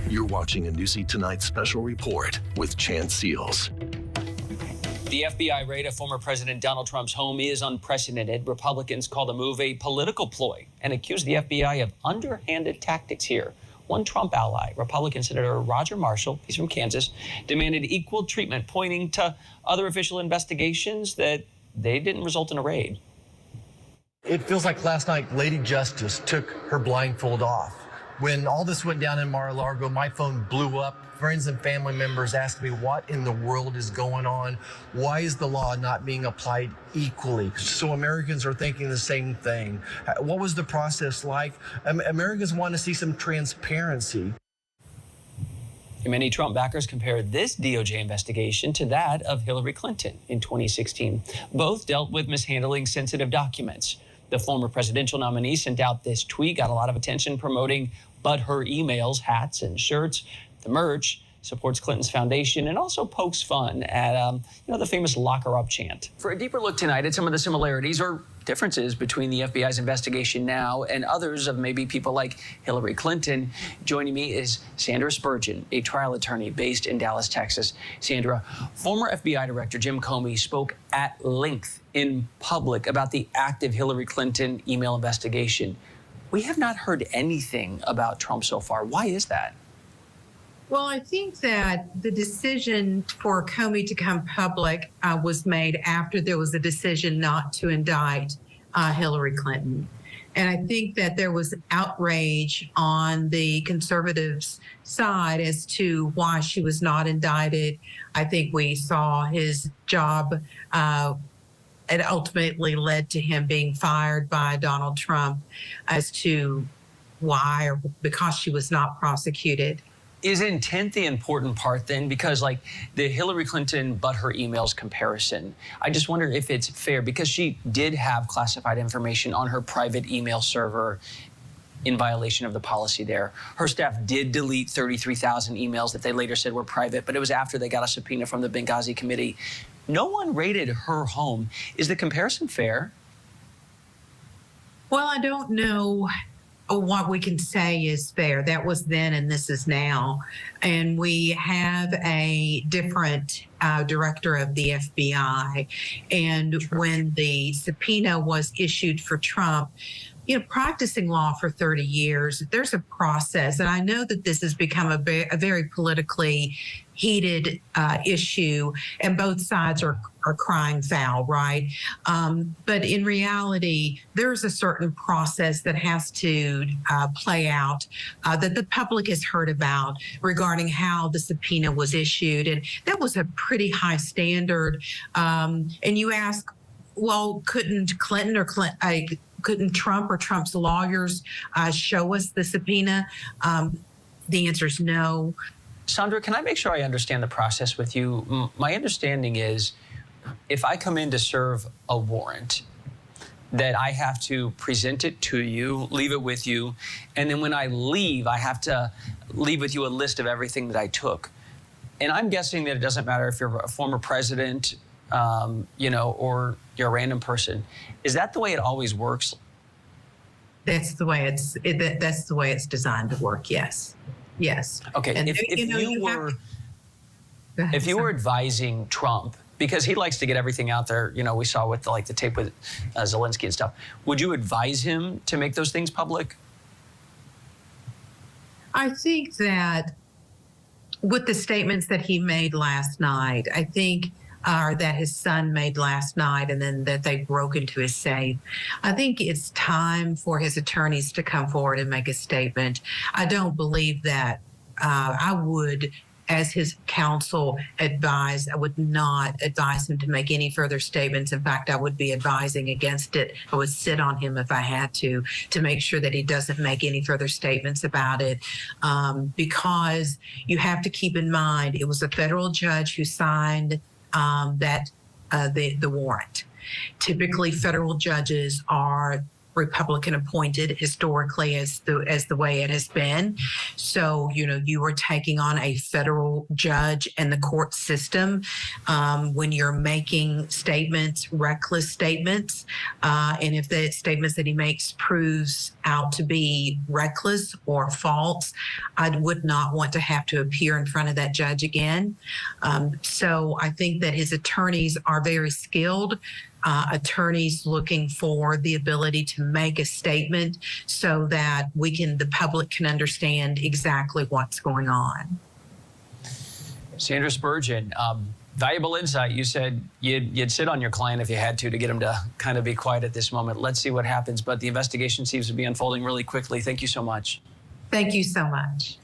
You're watching a Newsy Tonight special report with Chance Seals. The FBI raid of former President Donald Trump's home is unprecedented. Republicans call the move a political ploy and accuse the FBI of underhanded tactics here. One Trump ally, Republican Senator Roger Marshall, he's from Kansas, demanded equal treatment, pointing to other official investigations that they didn't result in a raid. It feels like last night Lady Justice took her blindfold off. When all this went down in Mar-a-Lago, my phone blew up. Friends and family members asked me what in the world is going on. Why is the law not being applied equally? So Americans are thinking the same thing. What was the process like? Americans want to see some transparency. Many Trump backers compared this DOJ investigation to that of Hillary Clinton in 2016. Both dealt with mishandling sensitive documents. The former presidential nominee sent out this tweet, got a lot of attention, promoting But Her emails, hats, and shirts. The merch supports Clinton's foundation and also pokes fun at the famous lock her up chant. For a deeper look tonight at some of the similarities or differences between the FBI's investigation now and others of maybe people like Hillary Clinton, joining me is Sandra Spurgeon, a trial attorney based in Dallas, Texas. Sandra, former FBI Director Jim Comey spoke at length in public about the active Hillary Clinton email investigation. We have not heard anything about Trump so far. Why is that? Well, I think that the decision for Comey to come public was made after there was a decision not to indict Hillary Clinton. And I think that there was outrage on the conservatives' side as to why she was not indicted. I think we saw his job. It ultimately led to him being fired by Donald Trump as to why or because she was not prosecuted. Is intent the important part then? Because like the Hillary Clinton but her emails comparison, I just wonder if it's fair because she did have classified information on her private email server in violation of the policy there. Her staff did delete 33,000 emails that they later said were private, but it was after they got a subpoena from the Benghazi committee. No one raided her home. Is the comparison fair? Well, I don't know what we can say is fair. That was then and this is now. And we have a different director of the FBI. And when the subpoena was issued for Trump, practicing law for 30 years, there's a process. And I know that this has become a very politically heated issue, and both sides are crying foul, right? But in reality, there's a certain process that has to play out that the public has heard about regarding how the subpoena was issued. And that was a pretty high standard. And you ask, well, couldn't Clinton or couldn't Trump or Trump's lawyers show us the subpoena? The answer is no. Sandra, can I make sure I understand the process with you? My understanding is if I come in to serve a warrant, that I have to present it to you, leave it with you, and then when I leave, I have to leave with you a list of everything that I took. And I'm guessing that it doesn't matter if you're a former president, or you're a random person. Is that the way it always works? That's the way that's the way it's designed to work. Yes. Yes. Okay. And if you were advising Trump, because he likes to get everything out there, we saw with the tape with Zelensky and stuff, would you advise him to make those things public? I think that with the statements that he made last night, I think that his son made last night, and then that they broke into his safe. I think it's time for his attorneys to come forward and make a statement. I don't believe that I would, as his counsel, I would not advise him to make any further statements. In fact, I would be advising against it. I would sit on him if I had to make sure that he doesn't make any further statements about it. Because you have to keep in mind, it was a federal judge who signed the warrant. Typically, federal judges are Republican appointed historically as the way it has been. So, you are taking on a federal judge and the court system when you're making statements, reckless statements, and if the statements that he makes proves out to be reckless or false, I would not want to have to appear in front of that judge again. So I think that his attorneys are very skilled. Attorneys looking for the ability to make a statement so that the public can understand exactly what's going on. Sandra Spurgeon, valuable insight. You said you'd sit on your client if you had to get him to kind of be quiet at this moment. Let's see what happens. But the investigation seems to be unfolding really quickly. Thank you so much. Thank you so much.